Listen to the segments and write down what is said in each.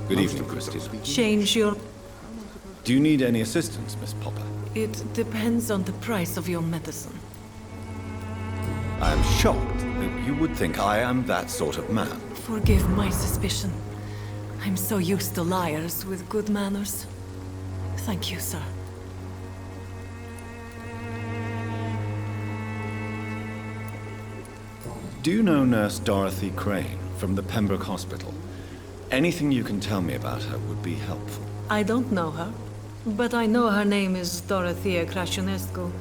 Good evening, Christine. Change your... Do you need any assistance, Miss Popper? It depends on the price of your medicine. I am shocked that you would think I am that sort of man. Forgive my suspicion. I'm so used to liars with good manners. Thank you, sir. Do you know Nurse Dorothy Crane from the Pembroke Hospital? Anything you can tell me about her would be helpful. I don't know her, but I know her name is Dorothea Crăciunescu.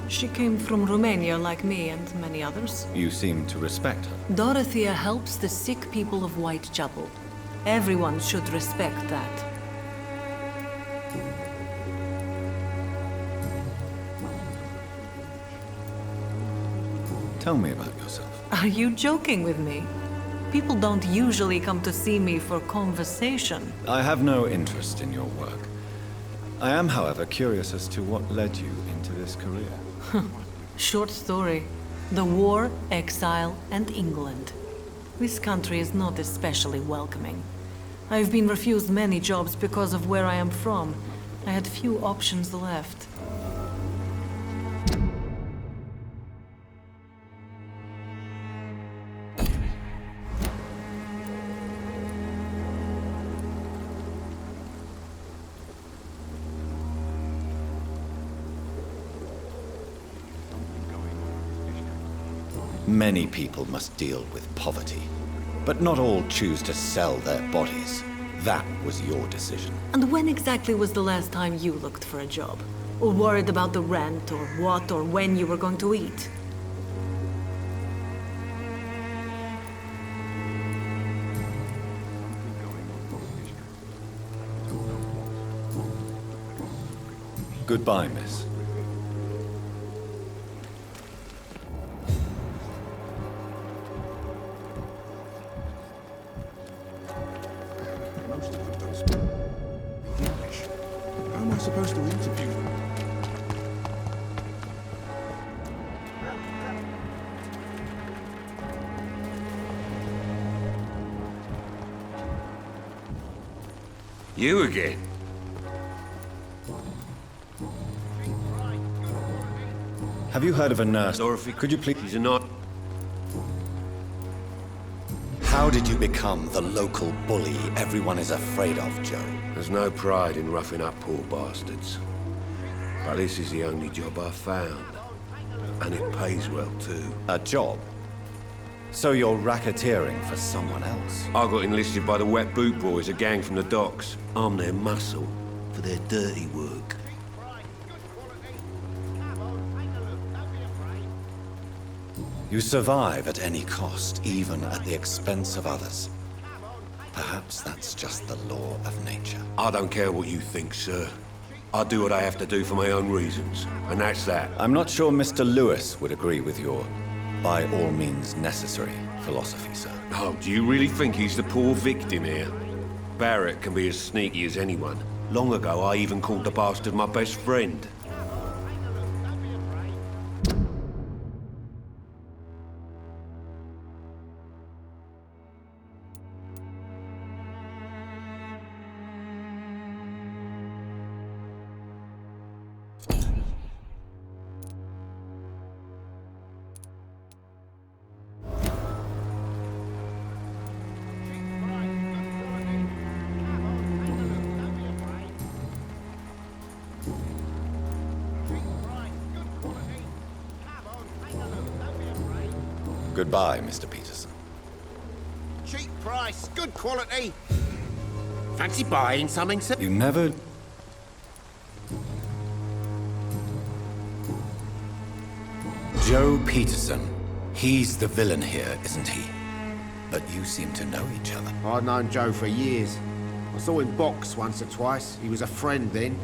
She came from Romania like me and many others. You seem to respect her. Dorothea helps the sick people of Whitechapel. Everyone should respect that. Tell me about yourself. Are you joking with me? People don't usually come to see me for conversation. I have no interest in your work. I am, however, curious as to what led you into this career. Short story. The war, exile, and England. This country is not especially welcoming. I've been refused many jobs because of where I am from. I had few options left. Many people must deal with poverty, but not all choose to sell their bodies. That was your decision. And when exactly was the last time you looked for a job? Or worried about the rent, or what, or when you were going to eat? Goodbye, miss. Most of them don't speak English. How am I supposed to interview them? You again? Have you heard of a nurse? Dorothy, Could you please... She's a not. How did you become the local bully everyone is afraid of, Joe? There's no pride in roughing up poor bastards. But this is the only job I've found. And it pays well, too. A job? So you're racketeering for someone else? I got enlisted by the Wet Boot Boys, a gang from the docks. I'm their muscle for their dirty work. You survive at any cost, even at the expense of others. Perhaps that's just the law of nature. I don't care what you think, sir. I do what I have to do for my own reasons, and that's that. I'm not sure Mr. Lewis would agree with your by all means necessary philosophy, sir. Oh, do you really think he's the poor victim here? Barrett can be as sneaky as anyone. Long ago, I even called the bastard my best friend. Goodbye, Mr. Peterson. Cheap price, good quality. Fancy buying something, sir? You never... Joe Peterson. He's the villain here, isn't he? But you seem to know each other. I've known Joe for years. I saw him box once or twice. He was a friend then.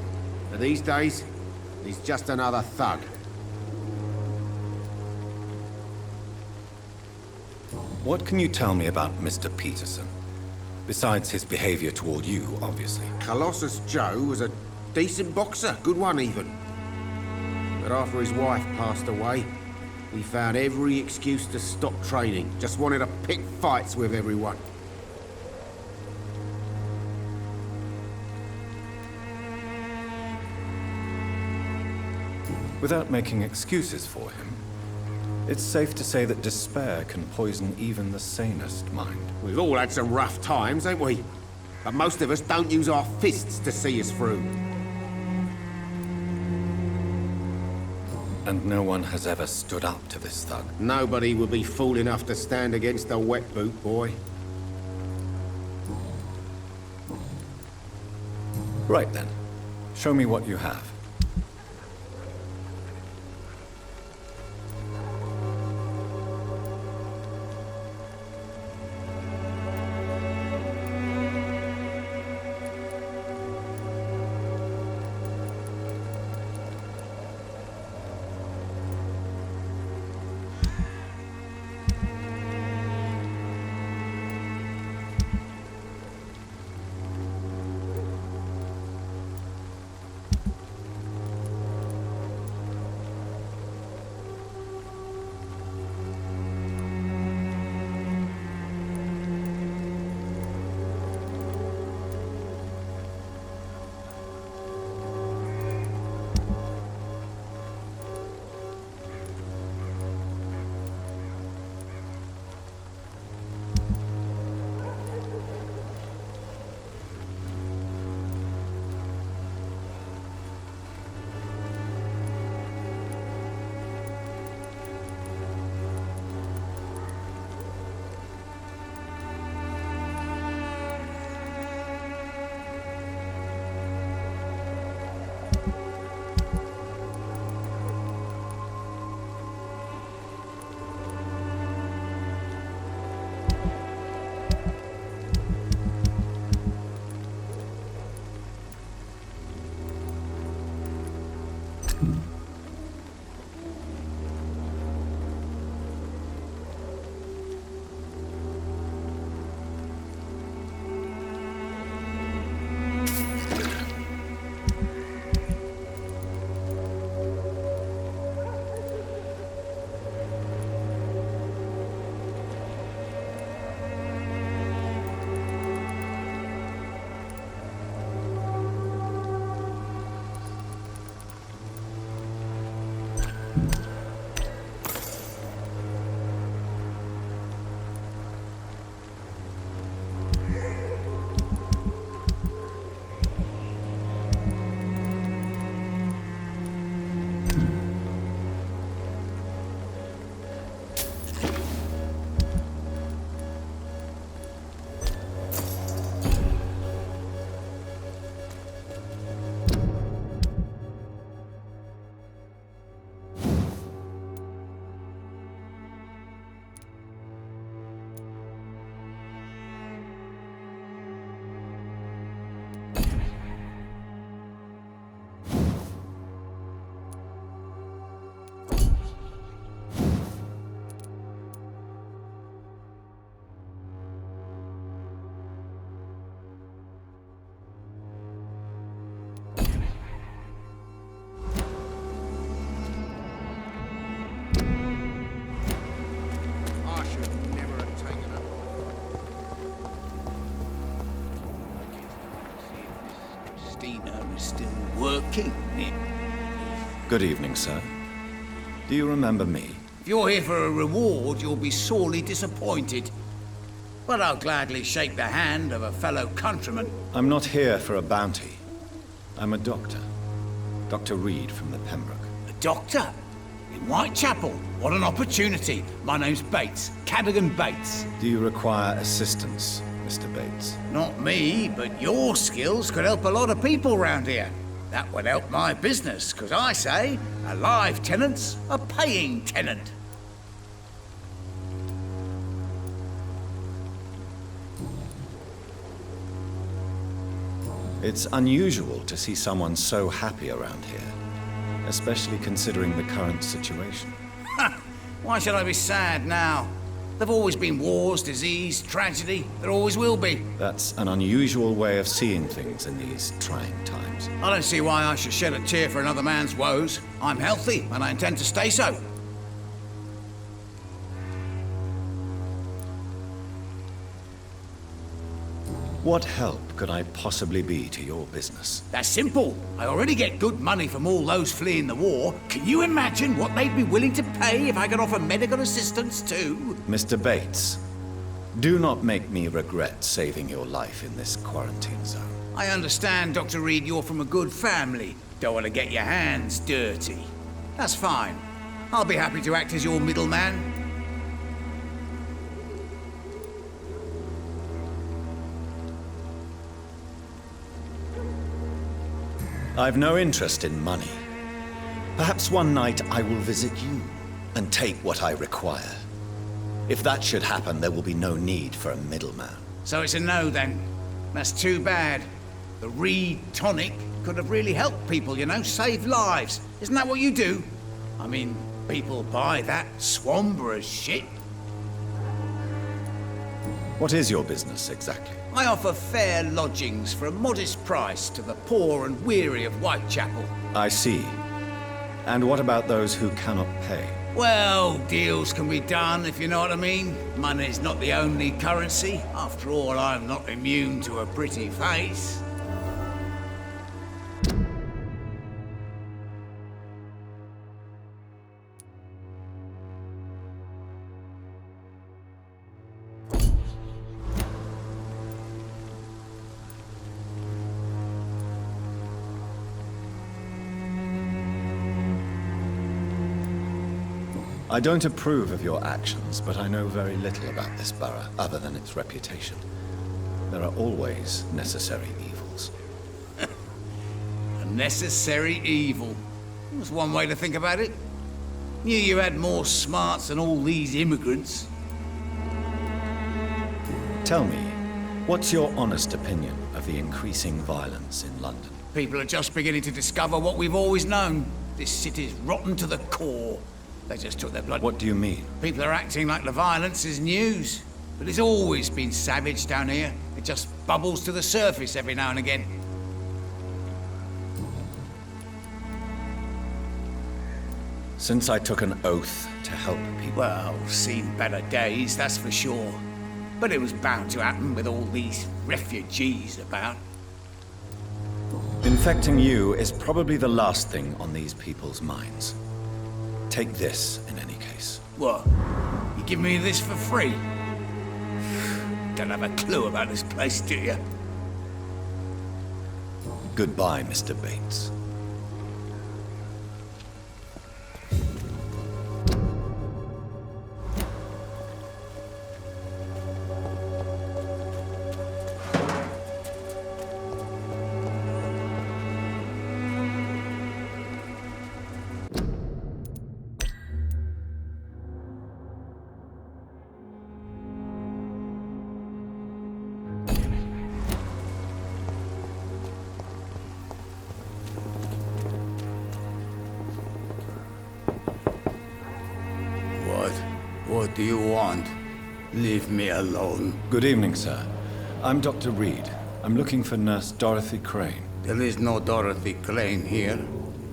But these days, he's just another thug. What can you tell me about Mr. Peterson? Besides his behavior toward you, obviously. Colossus Joe was a decent boxer, good one even. But after his wife passed away, he found every excuse to stop training. Just wanted to pick fights with everyone. Without making excuses for him, it's safe to say that despair can poison even the sanest mind. We've all had some rough times, ain't we? But most of us don't use our fists to see us through. And no one has ever stood up to this thug. Nobody would be fool enough to stand against a wet boot boy. Right then. Show me what you have. I should never have taken her. Christina is still working. Good evening, sir. Do you remember me? If you're here for a reward, you'll be sorely disappointed. But I'll gladly shake the hand of a fellow countryman. I'm not here for a bounty. I'm a doctor. Dr. Reed from the Pembroke. A doctor? In Whitechapel? What an opportunity. My name's Bates. Cadogan Bates. Do you require assistance, Mr. Bates? Not me, but your skills could help a lot of people round here. That would help my business, because I say, a live tenant's a paying tenant. It's unusual to see someone so happy around here, especially considering the current situation. Why should I be sad now? There've always been wars, disease, tragedy. There always will be. That's an unusual way of seeing things in these trying times. I don't see why I should shed a tear for another man's woes. I'm healthy, and I intend to stay so. What help could I possibly be to your business? That's simple. I already get good money from all those fleeing the war. Can you imagine what they'd be willing to pay if I could offer medical assistance too? Mr. Bates, do not make me regret saving your life in this quarantine zone. I understand, Dr. Reed, you're from a good family. Don't want to get your hands dirty. That's fine. I'll be happy to act as your middleman. I've no interest in money. Perhaps one night I will visit you and take what I require. If that should happen, there will be no need for a middleman. So it's a no then. That's too bad. The Reed tonic could have really helped people, you know, saved lives. Isn't that what you do? I mean, people buy that Swamborous shit. What is your business exactly? I offer fair lodgings for a modest price to the poor and weary of Whitechapel. I see. And what about those who cannot pay? Well, deals can be done, if you know what I mean. Money's not the only currency. After all, I'm not immune to a pretty face. I don't approve of your actions, but I know very little about this borough, other than its reputation. There are always necessary evils. A necessary evil. That's one way to think about it. Knew you had more smarts than all these immigrants. Tell me, what's your honest opinion of the increasing violence in London? People are just beginning to discover what we've always known. This city's rotten to the core. They just took their blood. What do you mean? People are acting like the violence is news. But it's always been savage down here. It just bubbles to the surface every now and again. Since I took an oath to help people... Well, seen better days, that's for sure. But it was bound to happen with all these refugees about. Infecting you is probably the last thing on these people's minds. Take this, in any case. What? You give me this for free? Don't have a clue about this place, do you? Goodbye, Mr. Bates. What do you want? Leave me alone. Good evening, sir. I'm Dr. Reed. I'm looking for Nurse Dorothy Crane. There is no Dorothy Crane here.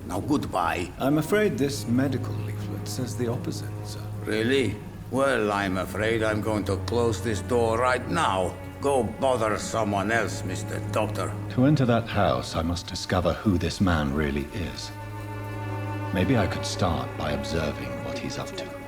Now goodbye. I'm afraid this medical leaflet says the opposite, sir. Really? Well, I'm afraid I'm going to close this door right now. Go bother someone else, Mr. Doctor. To enter that house, I must discover who this man really is. Maybe I could start by observing what he's up to.